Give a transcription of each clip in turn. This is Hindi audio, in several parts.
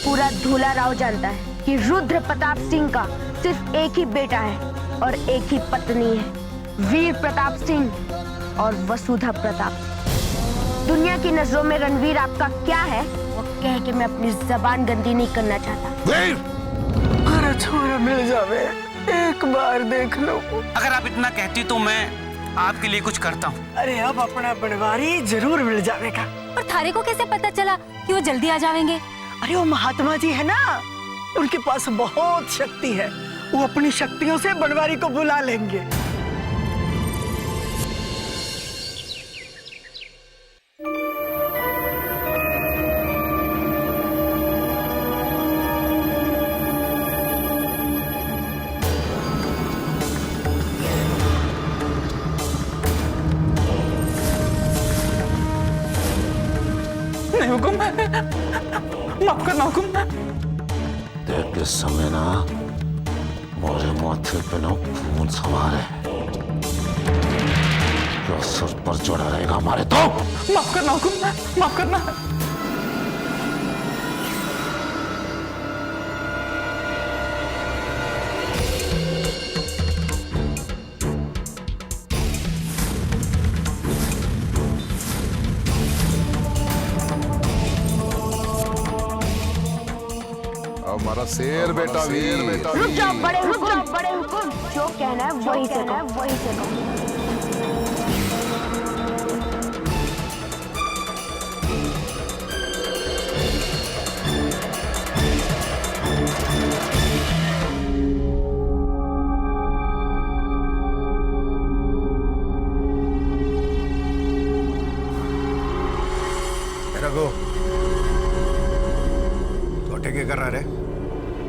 पूरा धूला राव जानता है कि रुद्र प्रताप सिंह का सिर्फ एक ही बेटा है और एक ही पत्नी है, वीर प्रताप सिंह और वसुधा प्रताप। दुनिया की नजरों में रणवीर आपका क्या है वो कह के मैं अपनी जबान गंदी नहीं करना चाहता। वीर, अरे छोरा मिल जावे, एक बार देख लो। अगर आप इतना कहती तो मैं आपके लिए कुछ करता हूँ। अरे अब अपना बनवारी जरूर मिल जाएगा। और थारे को कैसे पता चला कि वो जल्दी आ जाएंगे? अरे वो महात्मा जी है ना, उनके पास बहुत शक्ति है, वो अपनी शक्तियों से बनवारी को बुला लेंगे। नहीं हुकुम, माफ करना हुकुम। देख इस समय ना मोरे माथे पे ना खून सवार है, जो सिर पर चढ़ा रहेगा हमारे तो। माफ करना हुकुम, माफ करना। हमारा शेर बेटा, वीर बेटा। रुक जाओ बड़े हुकुम, जो कहना है वही से कहो। रघु, तो अटेके कर रहा रे?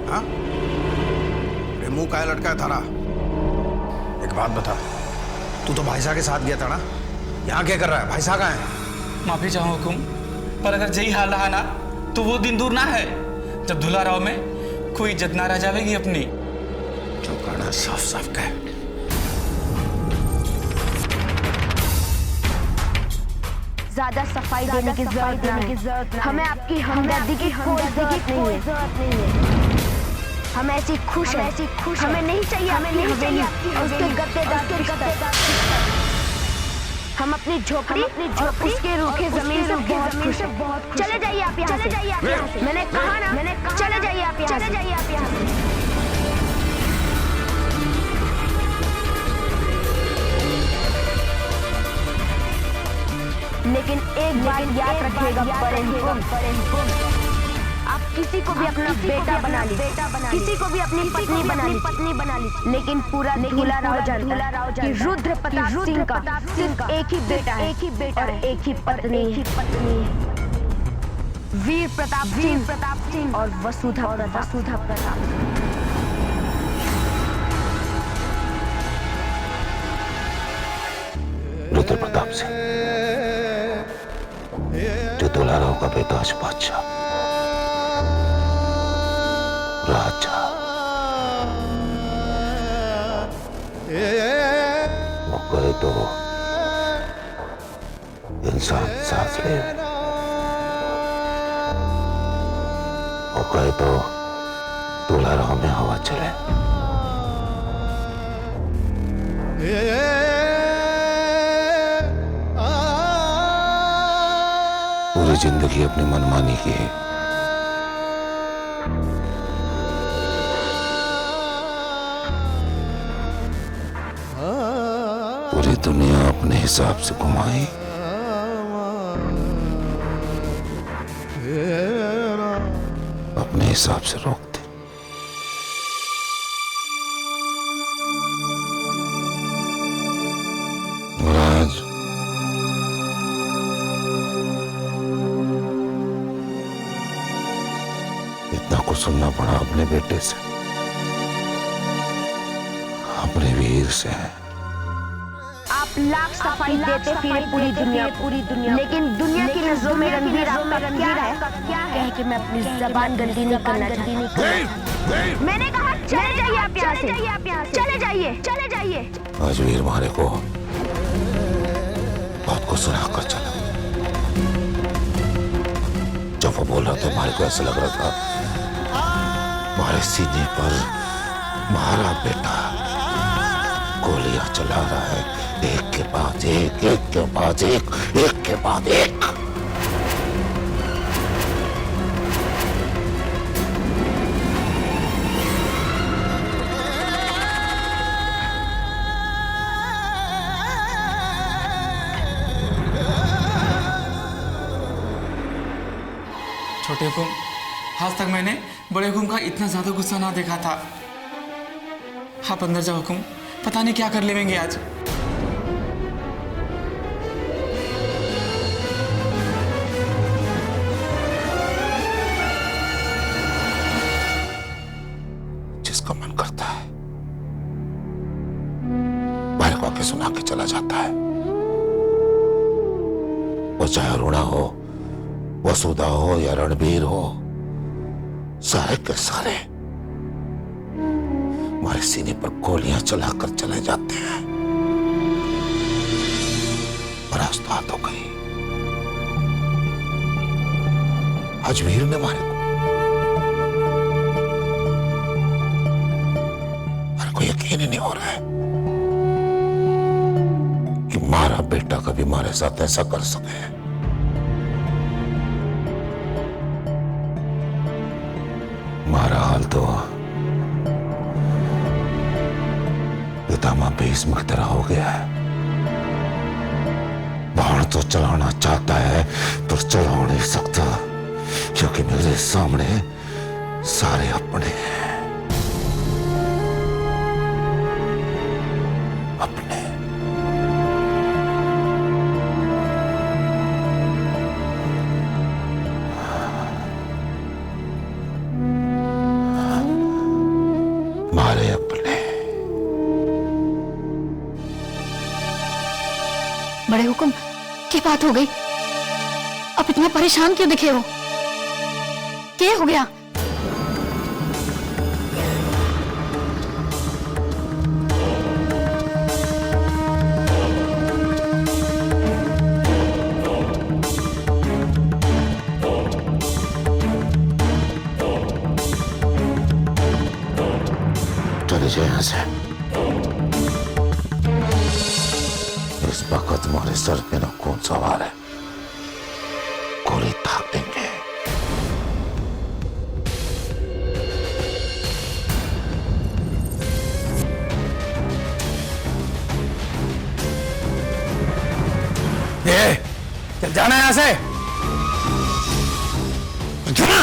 हाँ? अरे मुंह काहे लटका है थारा? एक बात बता, तू तो भाईसा के साथ गया था ना? यहाँ क्या कर रहा है? भाईसा कहाँ है? माफी चाहूँ हुकुम, पर अगर यही हाल रहा ना तो वो दिन दूर ना है जब धुला राव में कोई इज्जत ना रह जाएगी अपनी। जो कहना साफ साफ कह। ज्यादा सफाई देने की जरूरत नहीं। हमें आपकी हमदर्दी की कोई जरूरत नहीं है। हम ऐसी खुश हैं, हमें नहीं चाहिए अपनी हवेली और उसके गद्देदार के गद्देदार। हम अपनी झोपड़ी उसके रूखे जमीन से बहुत खुश हैं। चले जाइए आप यहाँ से। मैंने कहा ना, चले जाइए आप यहाँ से। लेकिन एक बात याद रखिएगा बड़े हुकुम, आप किसी को भी अपना बेटा बना लीजिए, किसी को भी अपनी पत्नी बना लीजिए, लेकिन पूरा धूला राव जानता है कि रुद्र प्रताप सिंह का सिर्फ एक ही बेटा है और एक ही पत्नी है, वीर प्रताप सिंह और वसुधा प्रताप। रुद्र प्रताप सिंह जो दुलाराव का बेटा आज बादशाह, राजा, वो कहे तो इंसान सांस ले, वो कहे तो दुलाराव में हवा चले। पूरी जिंदगी अपनी मनमानी की है, पूरी दुनिया अपने हिसाब से घुमाई, अपने हिसाब से रोक दे। और आज इतना कुछ सुनना पड़ा अपने बेटे से, अपने वीर से। आप लाख सफाई देते फिरे पूरी दुनिया, लेकिन दुनिया की नजरों में रणवीर आपका क्या है कह के मैं अपनी जबान गंदी नहीं करना चाहती। मैंने कहा चले जाइए आप यहाँ से, चले जाइए। आज वीर मारे को बहुत कुछ सुना कर चला। जब वो बोल रहा था मारे को ऐसा लग रहा था मारे सीने पर मारा बेटा गोलियां चला रहा है, एक के बाद एक, एक के बाद एक, एक के बाद एक। छोटे हुकुम, आज तक मैंने बड़े हुकुम का इतना ज्यादा गुस्सा ना देखा था। आप अंदर जाओ हुकुम, पता नहीं क्या कर लेंगे आज। जिसका मन करता है भाई को आके सुना के चला जाता है। वो चाहे अरुणा हो, वसुधा हो या रणबीर हो, सारे के सारे हमारे सीने पर गोलियां चलाकर चले जाते हैं। और आज तो हाथ हो गई। आज वीर ने मारे को, मेरे को यकीन ही नहीं हो रहा है कि मारा बेटा कभी हमारे साथ ऐसा कर सके। हमारा हाल तो पितामह भीष्म की तरह हो गया है। बाण तो चलाना चाहता है तो चला नहीं सकता, क्योंकि मेरे सामने सारे अपने हैं। अपने मारे अपने। बड़े हुकुम, क्या बात हो गई? आप इतना परेशान क्यों दिखे हो? क्या हो गया? चले जाए यहां से। इस वक्त तुम्हारे सर पे ना खून सवार है, गोली दाग देंगे। ये चल जाना यहां से, जाना।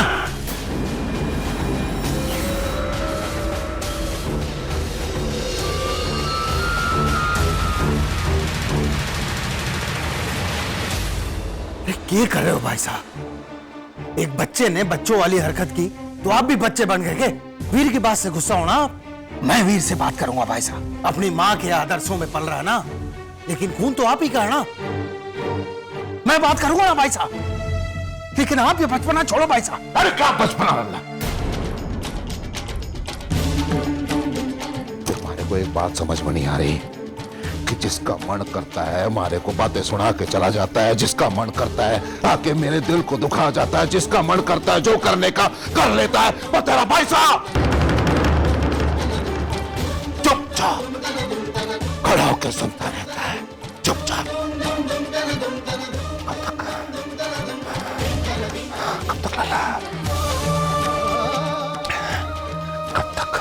क्या कर रहे हो भाई साहब? एक बच्चे ने बच्चों वाली हरकत की तो आप भी बच्चे बन गए क्या? वीर की बात से गुस्सा होना आप? मैं वीर से बात करूंगा भाई साहब। अपनी माँ के आदर्शों में पल रहा है ना, लेकिन खून तो आप ही का है ना। मैं बात करूंगा ना भाई साहब, लेकिन आप ये बचपना छोड़ो भाई साहब। अरे क्या बचपना रहा? तुम्हारे को एक बात समझ में नहीं आ रही कि जिसका मन करता है हमारे को बातें सुना के चला जाता है, जिसका मन करता है आके मेरे दिल को दुखा जाता है, जिसका मन करता है जो करने का कर लेता है। और तेरा भाई साहब चुपचाप खड़ा होकर सुनता रहता है, चुपचाप। कब तक लाला, कब तक?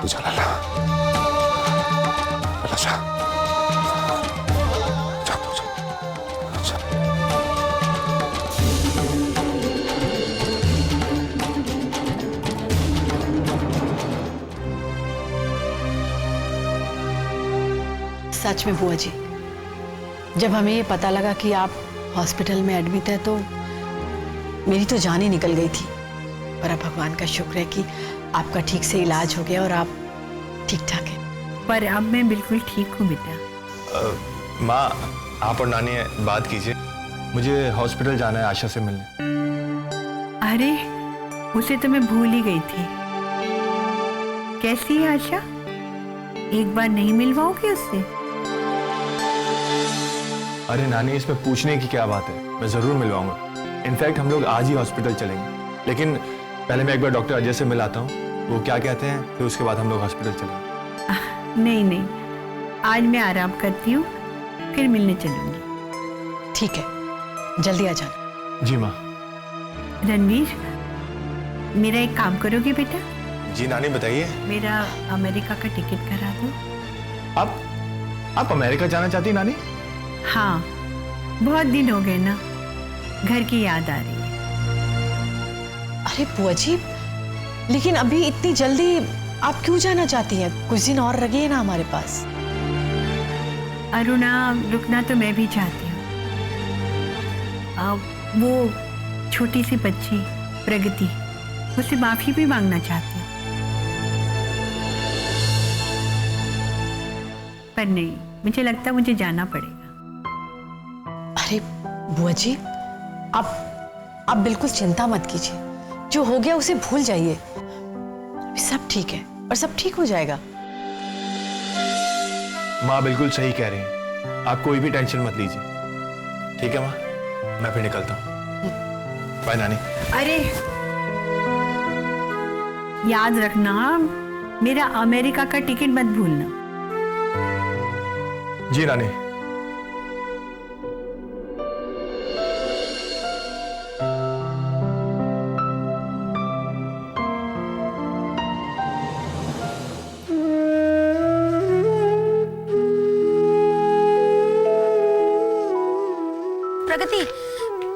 जा लाला, लाला जा, जा तू जा, जा। सच में बुआ जी, जब हमें ये पता लगा कि आप हॉस्पिटल में एडमिट है तो मेरी तो जान ही निकल गई थी। पर अब भगवान का शुक्र है कि आपका ठीक से इलाज हो गया और आप ठीक ठाक हैं। पर अब मैं बिल्कुल ठीक हूँ बेटा। माँ, आप और नानी बात कीजिए, मुझे हॉस्पिटल जाना है आशा से मिलने। अरे उसे तो मैं भूल ही गई थी। कैसी है आशा? एक बार नहीं मिलवाओगे उससे? अरे नानी, इसमें पूछने की क्या बात है, मैं जरूर मिलवाऊंगा। इनफैक्ट हम लोग आज ही हॉस्पिटल चलेंगे, लेकिन पहले मैं एक बार डॉक्टर अजय से मिलाता हूँ, वो क्या कहते हैं, फिर उसके बाद हम लोग हॉस्पिटल चलेंगे। नहीं नहीं, आज मैं आराम करती हूँ, फिर मिलने चलूंगी। ठीक है, जल्दी आ जाना। जी माँ। रणवीर, मेरा एक काम करोगे बेटा? जी नानी, बताइए। मेरा अमेरिका का टिकट करा दो। आप अमेरिका जाना चाहती नानी? हाँ, बहुत दिन हो गए ना, घर की याद आ रही है। अरे बुआ जी, लेकिन अभी इतनी जल्दी आप क्यों जाना चाहती हैं? कुछ दिन और रहिए ना हमारे पास। अरुणा, रुकना तो मैं भी चाहती हूँ। वो छोटी सी बच्ची प्रगति, उससे माफी भी मांगना चाहती हूँ, पर नहीं, मुझे लगता है मुझे जाना पड़ेगा। अरे बुआ जी, आप बिल्कुल चिंता मत कीजिए, जो हो गया उसे भूल जाइए। सब ठीक है और सब ठीक हो जाएगा। माँ बिल्कुल सही कह रही हैं, आप कोई भी टेंशन मत लीजिए। ठीक है माँ, मैं फिर निकलता हूँ। बाय नानी। अरे याद रखना, मेरा अमेरिका का टिकट मत भूलना। जी नानी।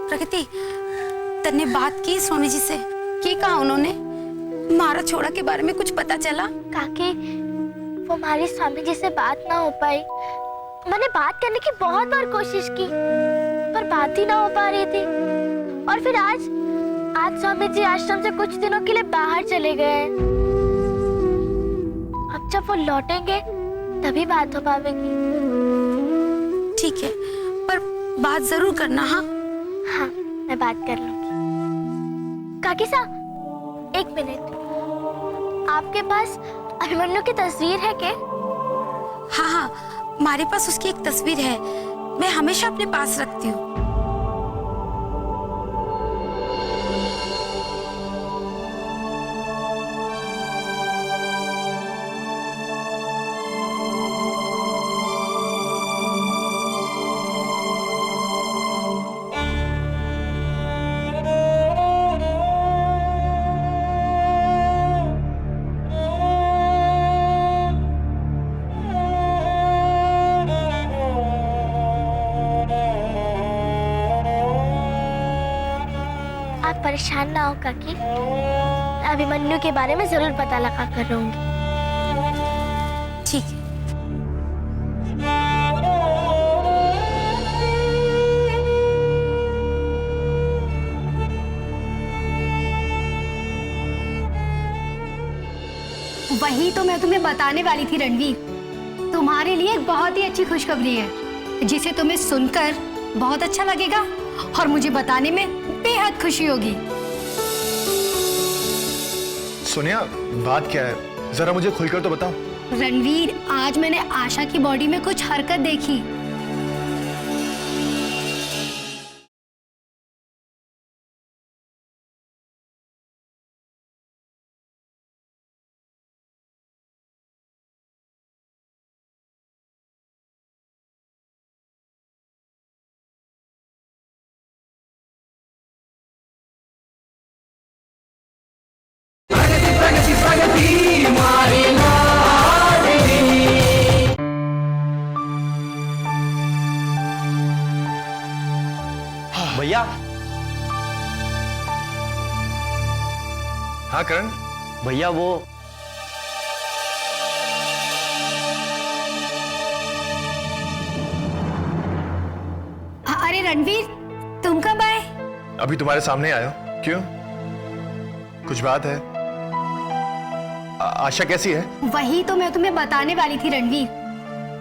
प्रगति, तन्ने बात की स्वामी जी से? क्या कहा उन्होंने? मारा छोड़ा के बारे में कुछ पता चला? काकी, वो हमारी स्वामी जी से बात ना हो पाई। मैंने बात करने की बहुत बार कोशिश की, पर बात ही ना हो पा रही थी। और फिर आज स्वामी जी आश्रम से कुछ दिनों के लिए बाहर चले गए हैं। अब जब वो लौटेंगे तभी बात हो पाएगी। ठीक है, पर बात जरूर करना। हाँ, मैं बात कर लूंगी। काकी साहब, एक मिनट, आपके पास अभिमन्यु की तस्वीर है क्या? हाँ, हमारे पास उसकी एक तस्वीर है, मैं हमेशा अपने पास रखती हूँ। परेशान ना हो काकी, अभिमन्यु के बारे में जरूर पता लगा कर रहूंगी। ठीक है। वही तो मैं तुम्हें बताने वाली थी रणवीर, तुम्हारे लिए एक बहुत ही अच्छी खुशखबरी है, जिसे तुम्हें सुनकर बहुत अच्छा लगेगा और मुझे बताने में बेहद खुशी होगी। सोनिया, बात क्या है, जरा मुझे खुलकर तो बताओ। रणवीर, आज मैंने आशा की बॉडी में कुछ हरकत देखी। भैया। हाँ करण भैया, वो अरे रणवीर, तुम कब आए? अभी तुम्हारे सामने आया हूं। क्यों, कुछ बात है? आशा कैसी है? वही तो मैं तुम्हें बताने वाली थी रणवीर,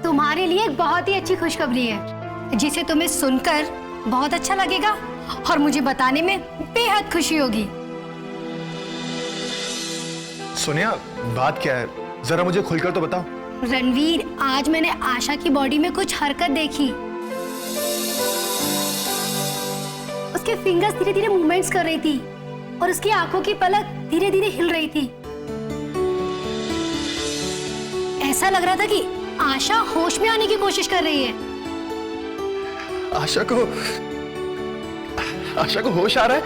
तुम्हारे लिए एक बहुत ही अच्छी खुशखबरी है, जिसे तुम्हें सुनकर बहुत अच्छा लगेगा और मुझे बताने में बेहद खुशी होगी। सोनिया, बात क्या है, जरा मुझे खुलकर तो बताओ। रणवीर, आज मैंने आशा की बॉडी में कुछ हरकत देखी। उसके फिंगर्स धीरे धीरे मूवमेंट्स कर रही थी और उसकी आंखों की पलक धीरे धीरे हिल रही थी। ऐसा लग रहा था कि आशा होश में आने की कोशिश कर रही है। आशा को होश आ रहा है?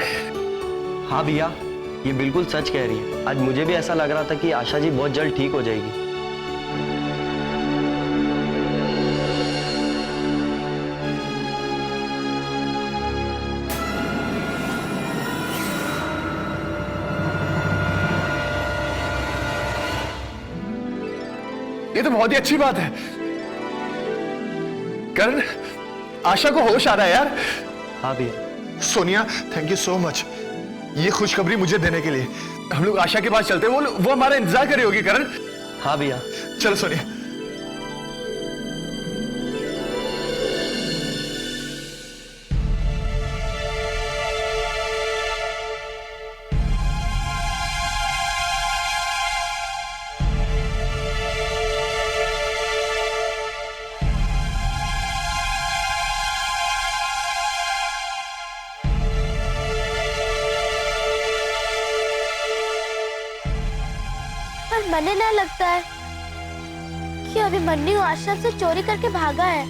हाँ भैया, ये बिल्कुल सच कह रही है। आज मुझे भी ऐसा लग रहा था कि आशा जी बहुत जल्द ठीक हो जाएगी। ये तो बहुत ही अच्छी बात है। करण, आशा को होश आ रहा है यार। हाँ भैया। Sonia, thank you so much ये खुशखबरी मुझे देने के लिए। हम लोग आशा के पास चलते हैं, वो हमारा इंतजार कर रही होगी। करण, हाँ भैया। चलो सोनिया। मने ना लगता है कि अभिमन्यु आश्रम से चोरी करके भागा है।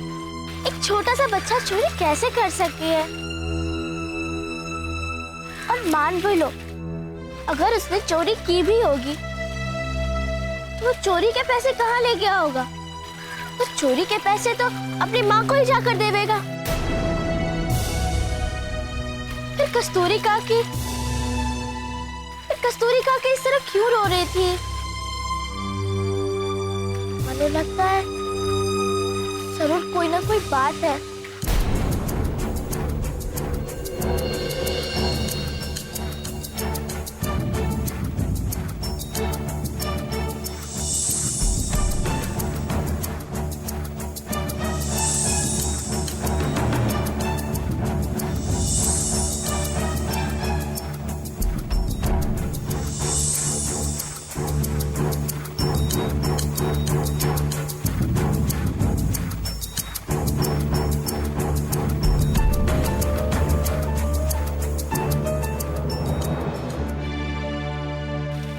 एक छोटा सा बच्चा चोरी कैसे कर सकती है? और मान भी लो, अगर उसने चोरी की भी होगी तो वो चोरी के पैसे कहाँ ले गया होगा? तो चोरी के पैसे तो अपनी माँ को ही जाकर देवेगा। फिर कस्तूरी काकी इस तरह क्यों रो रही थी? मुझे लगता है जरूर कोई ना कोई बात है।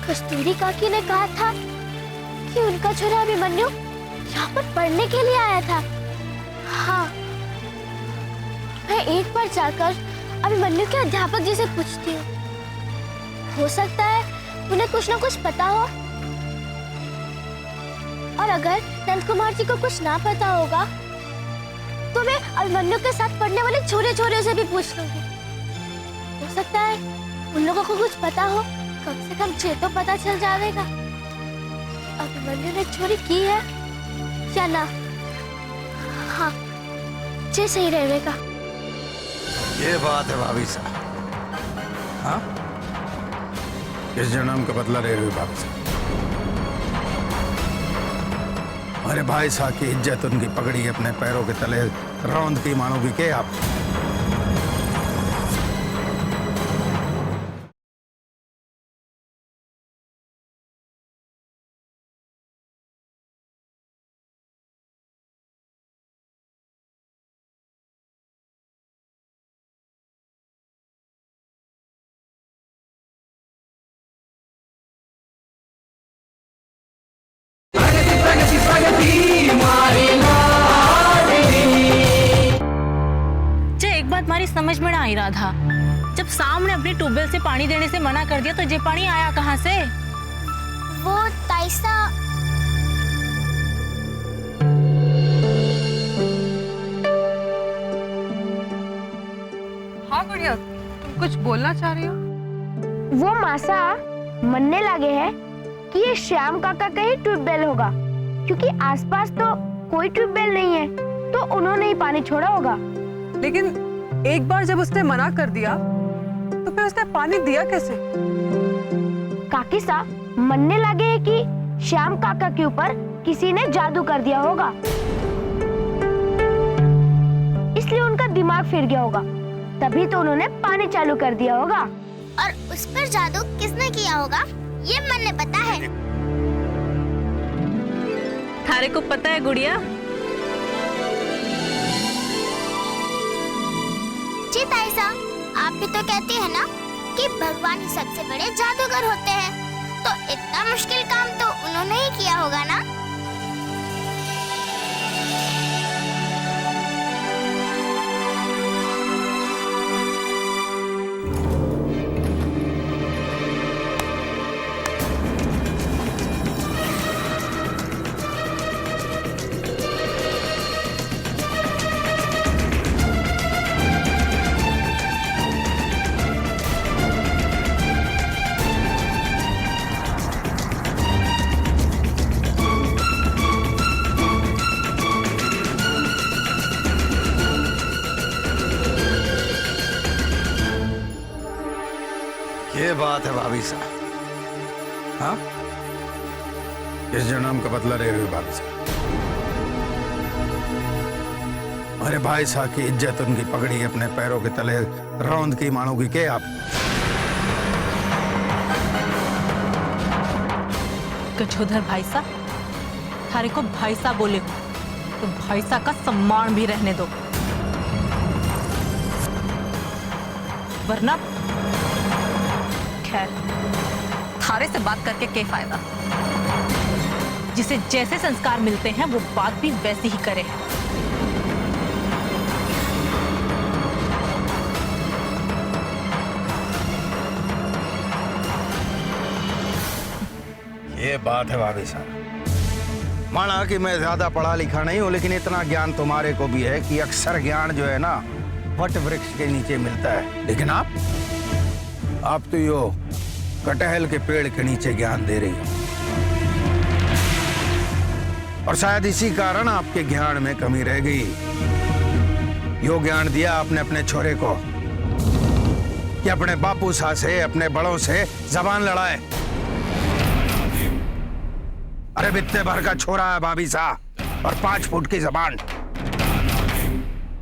कस्तूरी काकी ने कहा था कि उनका छोरा अभिमन्यु यहाँ पर पढ़ने के लिए आया था। हाँ, मैं एक बार जाकर अभिमन्यु के अध्यापक जी से पूछती हूँ। हो सकता है उन्हें कुछ ना कुछ पता हो। और अगर नंद कुमार जी को कुछ ना पता होगा तो मैं अभिमन्यु के साथ पढ़ने वाले छोरे छोरे से भी पूछ लूंगी। हो सकता है उन लोगों को कुछ पता हो। कम से कम ये तो पता चल जाएगा अभिमन्यु ने चोरी की है या ना। हाँ, ये सही रहेगा। ये बात है भाभी साहब। हाँ, इस जन्म का बदला ले रही भाभी साहब। हमारे भाई साहब की इज्जत, उनकी पगड़ी अपने पैरों के तले रौंद की मानोगी के आप? एक बात हमारी समझ में ना आई रहा था, जब सामने अपने ट्यूबवेल से पानी देने से मना कर दिया तो ये पानी आया कहाँ से? वो ताइसा हाँ गुड़िया, तुम कुछ बोलना चाह रही हो? वो मासा मनने लगे हैं कि ये श्याम काका का ही ट्यूबवेल होगा, क्योंकि आसपास तो कोई ट्यूबवेल नहीं है, तो उन्होंने ही पानी छोड़ा होगा। लेकिन एक बार जब उसने मना कर दिया तो फिर उसने पानी दिया कैसे? काकी साहब मनने लगे हैं कि श्याम काका के ऊपर किसी ने जादू कर दिया होगा, इसलिए उनका दिमाग फिर गया होगा, तभी तो उन्होंने पानी चालू कर दिया होगा। और उस पर जादू किसने किया होगा ये मन्ने पता है। थारे को पता है गुड़िया? जी ताईसा, भी तो कहती है ना कि भगवान ही सबसे बड़े जादूगर होते हैं, तो इतना मुश्किल काम तो उन्होंने ही किया होगा ना। ये बात है भाभी साहब। हाँ, किस जन्म का बदला ले रहे हो भाभी साहब? अरे भाई साहब की इज्जत, उनकी पगड़ी अपने पैरों के तले रौंद की मानोगी के आप? गजोधर भाई साहब, थारे को भाई साहब बोले हो तो भाई साहब का सम्मान भी रहने दो, वरना खैर थारे से बात करके क्या फायदा। जिसे जैसे संस्कार मिलते हैं वो बात भी वैसी ही करे। ये बात है भाभी साहब। माना कि मैं ज्यादा पढ़ा लिखा नहीं हूं, लेकिन इतना ज्ञान तुम्हारे को भी है कि अक्सर ज्ञान जो है ना वट वृक्ष के नीचे मिलता है, लेकिन आप तो यो कटहल के पेड़ के नीचे ज्ञान दे रही हो। और शायद इसी कारण आपके ज्ञान में कमी रह गई। यो ज्ञान दिया आपने अपने छोरे को कि अपने बापू सा से, अपने बड़ों से जबान लड़ाए। अरे बित्ते भर का छोरा है भाभी साहब, और 5 फुट की जबान।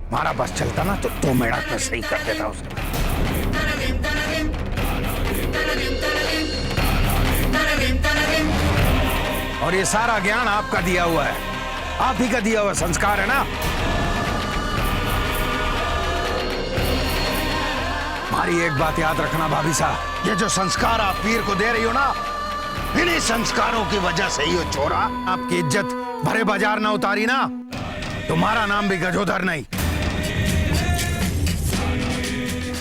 हमारा बस चलता ना तो 2 मिनट में सही कर देता उसे। और ये सारा ज्ञान आपका दिया हुआ है, आप ही का दिया हुआ संस्कार है ना। हमारी एक बात याद रखना भाभी साहब, ये जो संस्कार आप पीर को दे रही हो ना, इन्हीं संस्कारों की वजह से ही छोरा आपकी इज्जत भरे बाजार ना उतारी ना, तुम्हारा नाम भी गजोधर नहीं।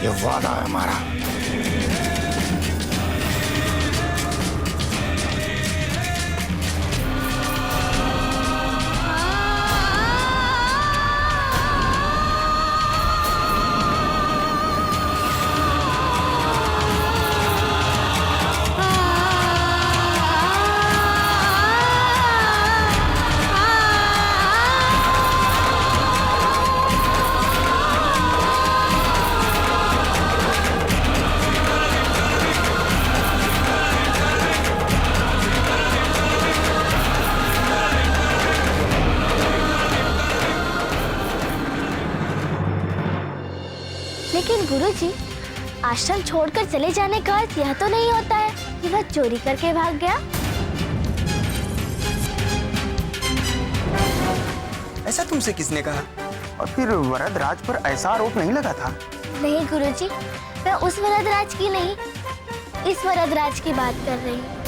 ये वादा है हमारा। लेकिन गुरुजी, आश्रम छोड़कर चले जाने का अर्थ यह तो नहीं होता है कि वह चोरी करके भाग गया। ऐसा तुमसे किसने कहा? और फिर वरदराज पर ऐसा आरोप नहीं लगा था? नहीं गुरुजी, मैं उस वरदराज की नहीं, इस वरदराज की बात कर रही हूँ।